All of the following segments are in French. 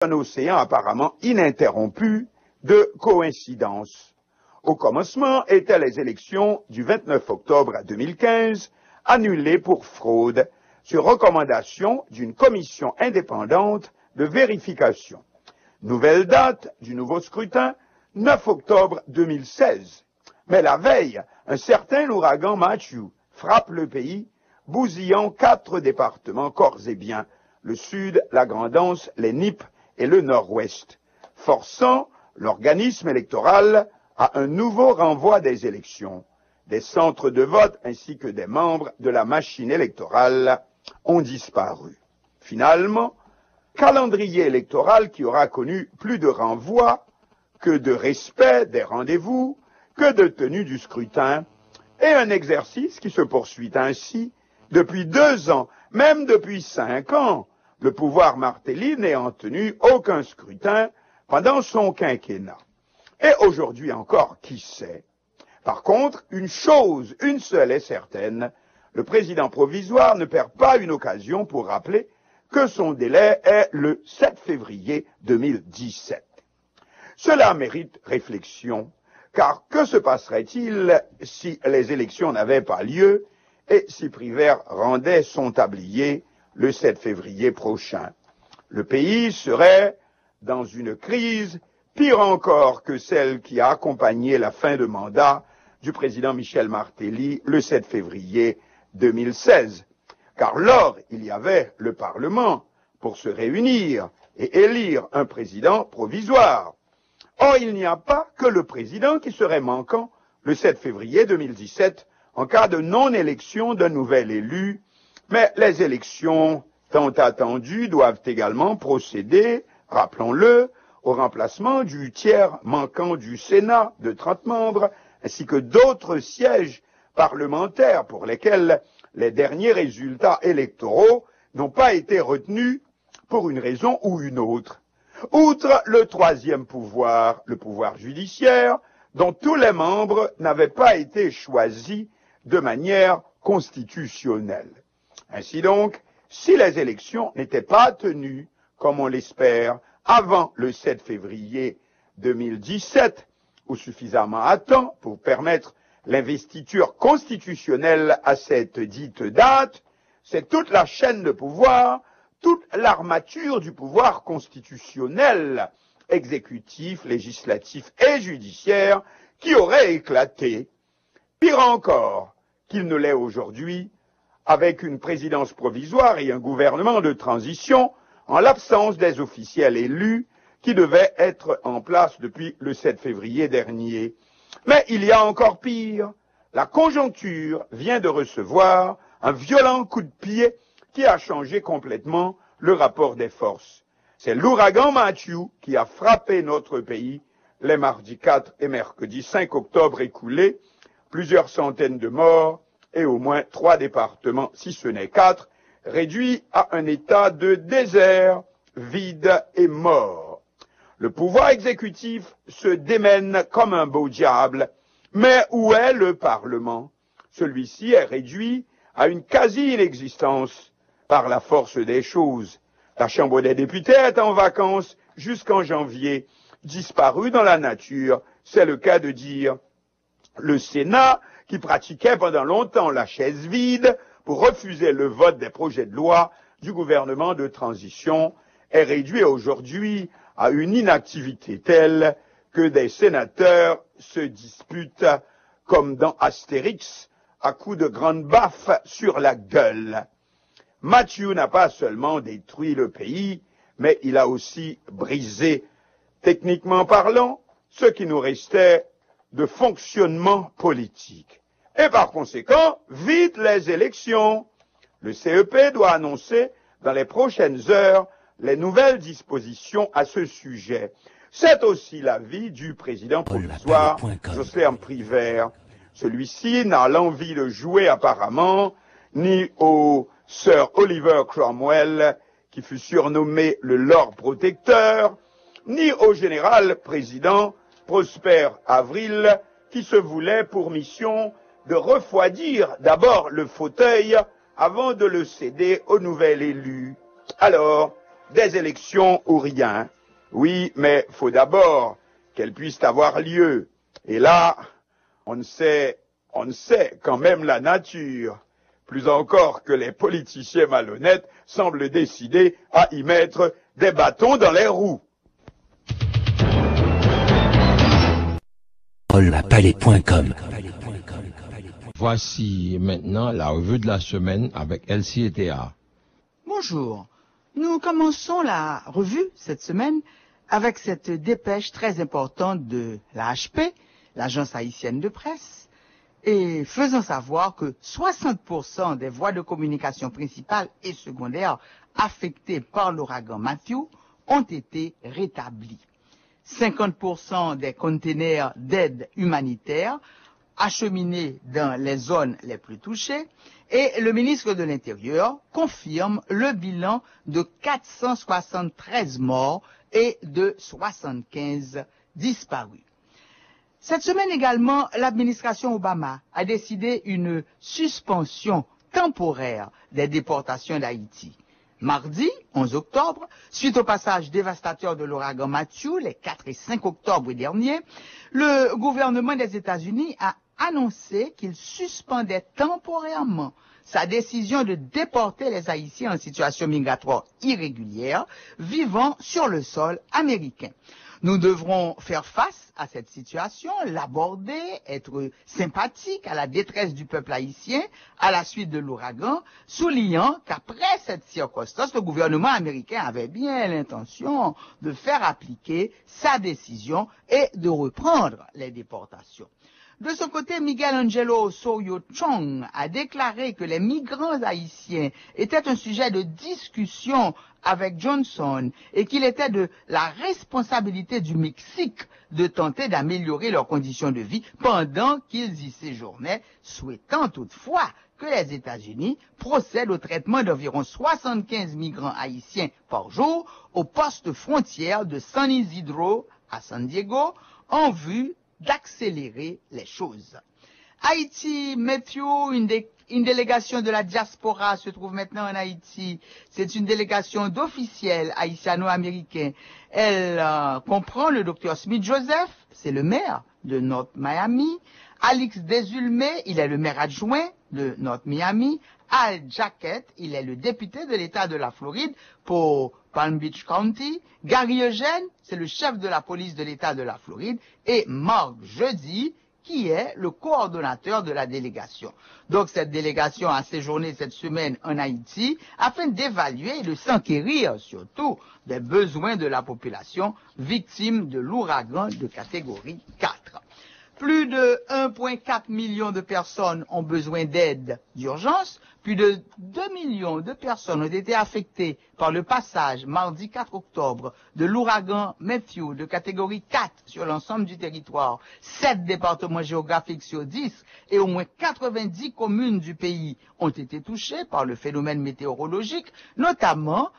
un océan apparemment ininterrompu de coïncidences. Au commencement étaient les élections du 29 octobre 2015, annulées pour fraude, sur recommandation d'une commission indépendante de vérification. Nouvelle date du nouveau scrutin, 9 octobre 2016. Mais la veille, un certain ouragan Matthew frappe le pays, bousillant 4 départements corps et biens, le sud, la Grande-Anse, les Nippes et le nord-ouest, forçant l'organisme électoral à un nouveau renvoi des élections. Des centres de vote ainsi que des membres de la machine électorale ont disparu. Finalement, calendrier électoral qui aura connu plus de renvois que de respect des rendez-vous, que de tenue du scrutin, et un exercice qui se poursuit ainsi depuis 2 ans, même depuis 5 ans, le pouvoir Martelly n'ayant tenu aucun scrutin pendant son quinquennat. Et aujourd'hui encore, qui sait? Par contre, une seule est certaine, le président provisoire ne perd pas une occasion pour rappeler que son délai est le 7 février 2017. Cela mérite réflexion, car que se passerait-il si les élections n'avaient pas lieu et si Prévert rendait son tablier le 7 février prochain? Le pays serait dans une crise pire encore que celle qui a accompagné la fin de mandat du président Michel Martelly le 7 février 2016. Car lors, il y avait le Parlement pour se réunir et élire un président provisoire. Or, il n'y a pas que le président qui serait manquant le 7 février 2017 en cas de non-élection d'un nouvel élu, mais les élections tant attendues doivent également procéder, rappelons-le, au remplacement du tiers manquant du Sénat de 30 membres, ainsi que d'autres sièges parlementaires pour lesquels les derniers résultats électoraux n'ont pas été retenus pour une raison ou une autre. Outre le troisième pouvoir, le pouvoir judiciaire, dont tous les membres n'avaient pas été choisis de manière constitutionnelle. Ainsi donc, si les élections n'étaient pas tenues, comme on l'espère, avant le 7 février 2017, ou suffisamment à temps pour permettre l'investiture constitutionnelle à cette dite date, c'est toute la chaîne de pouvoir, toute l'armature du pouvoir constitutionnel, exécutif, législatif et judiciaire, qui aurait éclaté. Pire encore qu'il ne l'est aujourd'hui, avec une présidence provisoire et un gouvernement de transition, en l'absence des officiels élus qui devaient être en place depuis le 7 février dernier. Mais il y a encore pire. La conjoncture vient de recevoir un violent coup de pied qui a changé complètement le rapport des forces. C'est l'ouragan Matthew qui a frappé notre pays les mardis 4 et mercredi 5 octobre écoulés, plusieurs centaines de morts et au moins 3 départements, si ce n'est 4, réduits à un état de désert, vide et mort. Le pouvoir exécutif se démène comme un beau diable, mais où est le Parlement? Celui-ci est réduit à une quasi-inexistence par la force des choses. La Chambre des députés est en vacances jusqu'en janvier, disparue dans la nature, c'est le cas de dire. Le Sénat, qui pratiquait pendant longtemps la chaise vide pour refuser le vote des projets de loi du gouvernement de transition, est réduit aujourd'hui à une inactivité telle que des sénateurs se disputent comme dans Astérix à coups de grandes baffes sur la gueule. Matthew n'a pas seulement détruit le pays, mais il a aussi brisé, techniquement parlant, ce qui nous restait de fonctionnement politique. Et par conséquent, vite les élections. Le CEP doit annoncer dans les prochaines heures les nouvelles dispositions à ce sujet. C'est aussi l'avis du président provisoire, Jocelyn Prévert. Celui-ci n'a l'envie de jouer apparemment ni au Sir Oliver Cromwell, qui fut surnommé le Lord Protecteur, ni au général président Prosper Avril, qui se voulait pour mission de refroidir d'abord le fauteuil avant de le céder au nouvel élu. Alors, des élections ou rien. Oui, mais faut d'abord qu'elles puissent avoir lieu. Et là, on ne sait quand même la nature, plus encore que les politiciens malhonnêtes semblent décidés à y mettre des bâtons dans les roues. Palais.com. Voici maintenant la revue de la semaine avec Elsie et Théa. Bonjour. Nous commençons la revue cette semaine avec cette dépêche très importante de l'AHP, l'Agence haïtienne de presse, et faisant savoir que 60% des voies de communication principales et secondaires affectées par l'ouragan Matthew ont été rétablies. 50% des containers d'aide humanitaire acheminés dans les zones les plus touchées, et le ministre de l'Intérieur confirme le bilan de 473 morts et de 75 disparus. Cette semaine également, l'administration Obama a décidé une suspension temporaire des déportations d'Haïti. Mardi, 11 octobre, suite au passage dévastateur de l'ouragan Matthew, les 4 et 5 octobre derniers, le gouvernement des États-Unis a annoncé qu'il suspendait temporairement sa décision de déporter les Haïtiens en situation migratoire irrégulière vivant sur le sol américain. Nous devrons faire face à cette situation, l'aborder, être sympathique à la détresse du peuple haïtien à la suite de l'ouragan, soulignant qu'après cette circonstance, le gouvernement américain avait bien l'intention de faire appliquer sa décision et de reprendre les déportations. De son côté, Miguel Angelo Osorio Chong a déclaré que les migrants haïtiens étaient un sujet de discussion avec Johnson et qu'il était de la responsabilité du Mexique de tenter d'améliorer leurs conditions de vie pendant qu'ils y séjournaient, souhaitant toutefois que les États-Unis procèdent au traitement d'environ 75 migrants haïtiens par jour au poste frontière de San Isidro à San Diego en vue d'accélérer les choses. Haïti, Matthew, une délégation de la diaspora se trouve maintenant en Haïti. C'est une délégation d'officiels haïtiano-américains. Elle comprend le docteur Smith Joseph, c'est le maire de North Miami, Alix Desulmé, il est le maire adjoint de North Miami, Al Jacket, il est le député de l'État de la Floride pour Palm Beach County, Gary Eugène, c'est le chef de la police de l'État de la Floride, et Marc Jeudi, qui est le coordonnateur de la délégation. Donc cette délégation a séjourné cette semaine en Haïti afin d'évaluer et de s'enquérir surtout des besoins de la population victime de l'ouragan de catégorie 4. Plus de 1,4 million de personnes ont besoin d'aide d'urgence. Plus de 2 millions de personnes ont été affectées par le passage, mardi 4 octobre, de l'ouragan Matthew de catégorie 4 sur l'ensemble du territoire. 7 départements géographiques sur 10 et au moins 90 communes du pays ont été touchées par le phénomène météorologique, notamment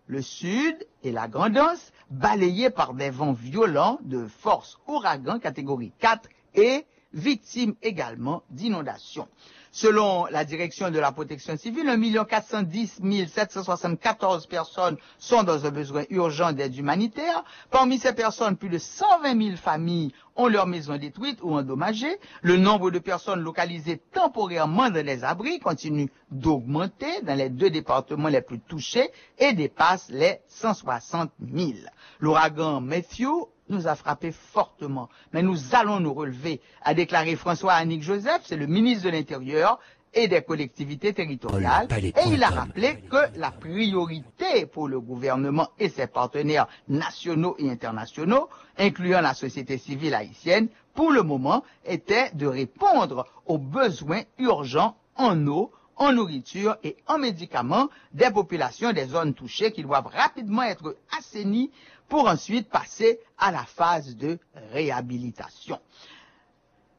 le sud et la Grande Anse, balayés par des vents violents de force ouragan catégorie 4 et victimes également d'inondations. Selon la direction de la protection civile, 1 410 774 personnes sont dans un besoin urgent d'aide humanitaire. Parmi ces personnes, plus de 120 000 familles ont leur maison détruite ou endommagée. Le nombre de personnes localisées temporairement dans les abris continue d'augmenter dans les 2 départements les plus touchés et dépasse les 160 000. L'ouragan Matthew nous a frappé fortement, mais nous allons nous relever, a déclaré François-Annick Joseph, c'est le ministre de l'Intérieur et des collectivités territoriales, et il a rappelé que la priorité pour le gouvernement et ses partenaires nationaux et internationaux, incluant la société civile haïtienne, pour le moment, était de répondre aux besoins urgents en eau, en nourriture et en médicaments des populations des zones touchées qui doivent rapidement être assainies pour ensuite passer à la phase de réhabilitation.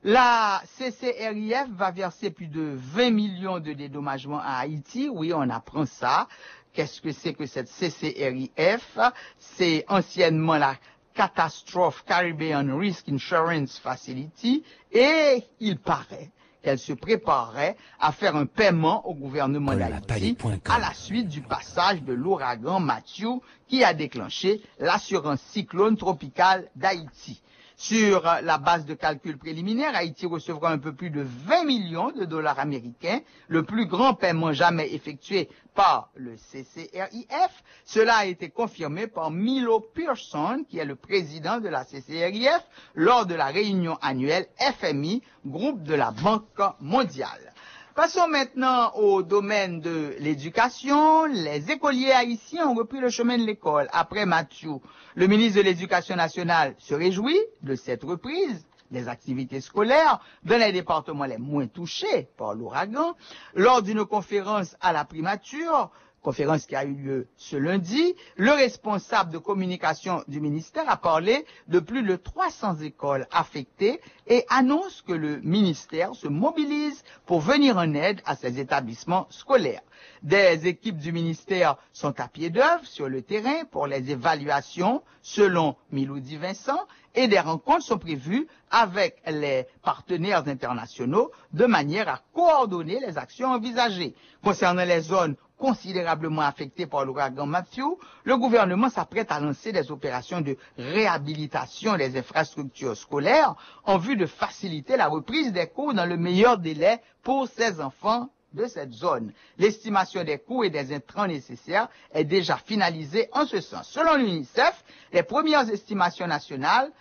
La CCRIF va verser plus de 20 millions de dédommagements à Haïti. Oui, on apprend ça. Qu'est-ce que c'est que cette CCRIF? C'est anciennement la Catastrophe Caribbean Risk Insurance Facility et il paraît qu'elle se préparait à faire un paiement au gouvernement d'Haïti à la suite du passage de l'ouragan Matthew qui a déclenché l'assurance cyclone tropicale d'Haïti. Sur la base de calculs préliminaires, Haïti recevra un peu plus de 20 millions de dollars américains, le plus grand paiement jamais effectué par le CCRIF. Cela a été confirmé par Milo Pearson, qui est le président de la CCRIF, lors de la réunion annuelle FMI, groupe de la Banque mondiale. Passons maintenant au domaine de l'éducation. Les écoliers haïtiens ont repris le chemin de l'école après Matthew. Le ministre de l'Éducation nationale se réjouit de cette reprise des activités scolaires dans les départements les moins touchés par l'ouragan. Lors d'une conférence à la primature, conférence qui a eu lieu ce lundi, le responsable de communication du ministère a parlé de plus de 300 écoles affectées et annonce que le ministère se mobilise pour venir en aide à ces établissements scolaires. Des équipes du ministère sont à pied d'œuvre sur le terrain pour les évaluations selon Miloudi Vincent et des rencontres sont prévues avec les partenaires internationaux de manière à coordonner les actions envisagées. Concernant les zones considérablement affectées par l'ouragan Matthew, le gouvernement s'apprête à lancer des opérations de réhabilitation des infrastructures scolaires en vue de faciliter la reprise des cours dans le meilleur délai pour ces enfants de cette zone. L'estimation des coûts et des intrants nécessaires est déjà finalisée en ce sens. Selon l'UNICEF, les premières estimations nationales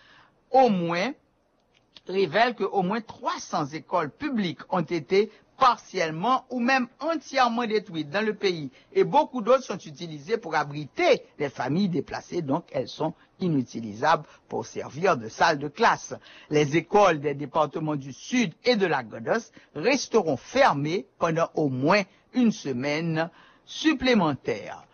révèlent qu'au moins 300 écoles publiques ont été partiellement ou même entièrement détruites dans le pays et beaucoup d'autres sont utilisées pour abriter les familles déplacées, donc elles sont inutilisables pour servir de salle de classe. Les écoles des départements du Sud et de la Godos resteront fermées pendant au moins une semaine supplémentaire.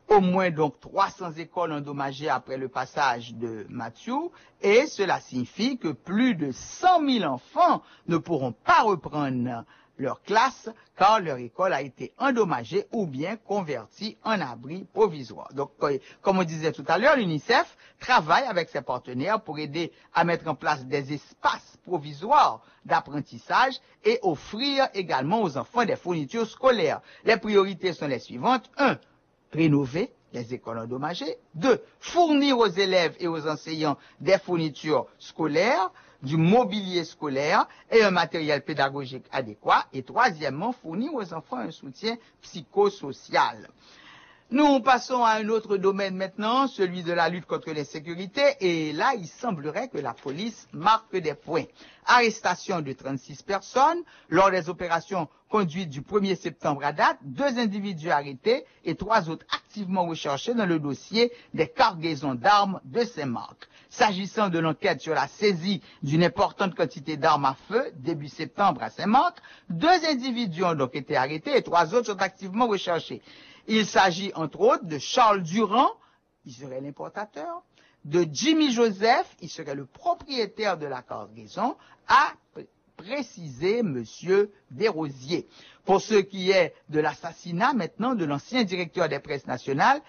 Au moins donc 300 écoles endommagées après le passage de Matthew et cela signifie que plus de 100 000 enfants ne pourront pas reprendre leur classe car leur école a été endommagée ou bien convertie en abri provisoire. Donc, comme on disait tout à l'heure, l'UNICEF travaille avec ses partenaires pour aider à mettre en place des espaces provisoires d'apprentissage et offrir également aux enfants des fournitures scolaires. Les priorités sont les suivantes. 1. Rénover les écoles endommagées. 2. Fournir aux élèves et aux enseignants des fournitures scolaires, du mobilier scolaire et un matériel pédagogique adéquat. Et troisièmement, fournir aux enfants un soutien psychosocial. Nous passons à un autre domaine maintenant, celui de la lutte contre l'insécurité. Et là, il semblerait que la police marque des points. Arrestation de 36 personnes lors des opérations conduites du 1er septembre à date, 2 individus arrêtés et 3 autres activement recherchés dans le dossier des cargaisons d'armes de Saint-Marc. S'agissant de l'enquête sur la saisie d'une importante quantité d'armes à feu début septembre à Saint-Marc, 2 individus ont donc été arrêtés et 3 autres sont activement recherchés. Il s'agit entre autres de Charles Durand, il serait l'importateur, de Jimmy Joseph, il serait le propriétaire de la cargaison, a précisé Monsieur Desrosiers. Pour ce qui est de l'assassinat maintenant de l'ancien directeur des presses nationales,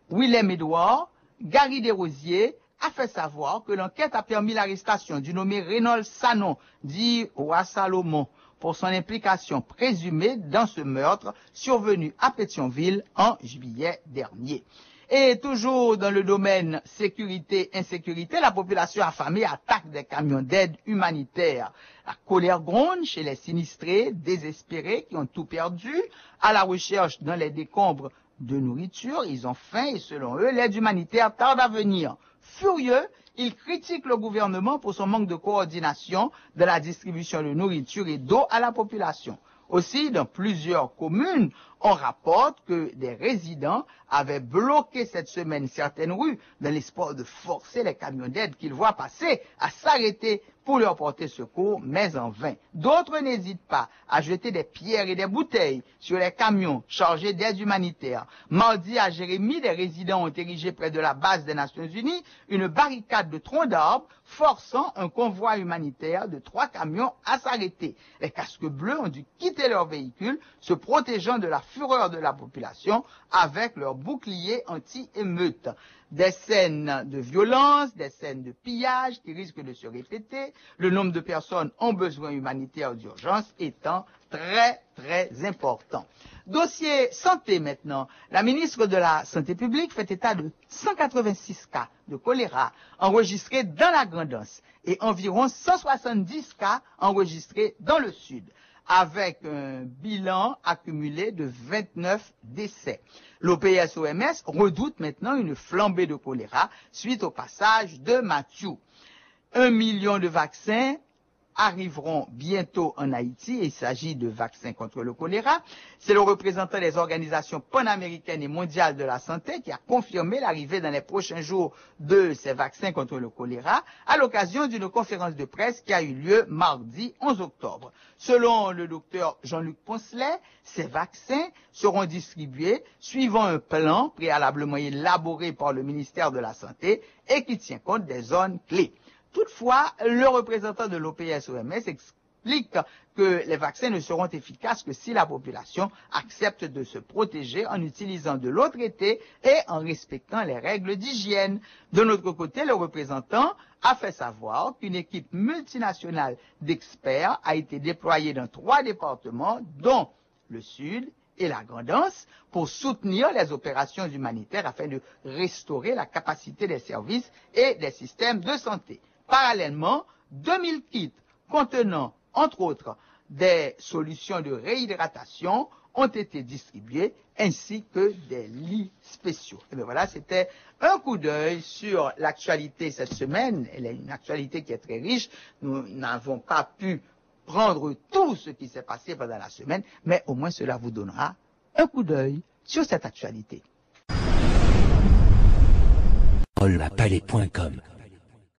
Willem Edouard, Gary Desrosiers a fait savoir que l'enquête a permis l'arrestation du nommé Reynolds Sanon, dit Roi Salomon, pour son implication présumée dans ce meurtre survenu à Pétionville en juillet dernier. Et toujours dans le domaine sécurité-insécurité, la population affamée attaque des camions d'aide humanitaire. La colère gronde chez les sinistrés, désespérés, qui ont tout perdu, à la recherche dans les décombres de nourriture. Ils ont faim et selon eux, l'aide humanitaire tarde à venir. Furieux, ils critiquent le gouvernement pour son manque de coordination de la distribution de nourriture et d'eau à la population. Aussi, dans plusieurs communes, on rapporte que des résidents avaient bloqué cette semaine certaines rues dans l'espoir de forcer les camions d'aide qu'ils voient passer à s'arrêter pour leur porter secours, mais en vain. D'autres n'hésitent pas à jeter des pierres et des bouteilles sur les camions chargés d'aide humanitaire. Mardi, à Jérémie, des résidents ont érigé près de la base des Nations Unies une barricade de troncs d'arbres, forçant un convoi humanitaire de 3 camions à s'arrêter. Les casques bleus ont dû quitter leur véhicule, se protégeant de la fureur de la population avec leurs boucliers anti-émeutes. Des scènes de violence, des scènes de pillage qui risquent de se répéter, le nombre de personnes en besoin humanitaire d'urgence étant très, très important. Dossier santé maintenant. La ministre de la Santé publique fait état de 186 cas de choléra enregistrés dans la Grand'Anse et environ 170 cas enregistrés dans le sud, avec un bilan accumulé de 29 décès. L'OPS-OMS redoute maintenant une flambée de choléra suite au passage de Mathieu. 1 million de vaccins arriveront bientôt en Haïti. Il s'agit de vaccins contre le choléra. C'est le représentant des organisations panaméricaines et mondiales de la santé qui a confirmé l'arrivée dans les prochains jours de ces vaccins contre le choléra à l'occasion d'une conférence de presse qui a eu lieu mardi 11 octobre. Selon le docteur Jean-Luc Poncelet, ces vaccins seront distribués suivant un plan préalablement élaboré par le ministère de la Santé et qui tient compte des zones clés. Toutefois, le représentant de l'OPS-OMS explique que les vaccins ne seront efficaces que si la population accepte de se protéger en utilisant de l'eau traitée et en respectant les règles d'hygiène. De notre côté, le représentant a fait savoir qu'une équipe multinationale d'experts a été déployée dans 3 départements, dont le Sud et la Grand'Anse, pour soutenir les opérations humanitaires afin de restaurer la capacité des services et des systèmes de santé. Parallèlement, 2000 kits contenant, entre autres, des solutions de réhydratation ont été distribués, ainsi que des lits spéciaux. Et bien voilà, c'était un coup d'œil sur l'actualité cette semaine. Elle est une actualité qui est très riche. Nous n'avons pas pu prendre tout ce qui s'est passé pendant la semaine, mais au moins cela vous donnera un coup d'œil sur cette actualité. Olapalais.com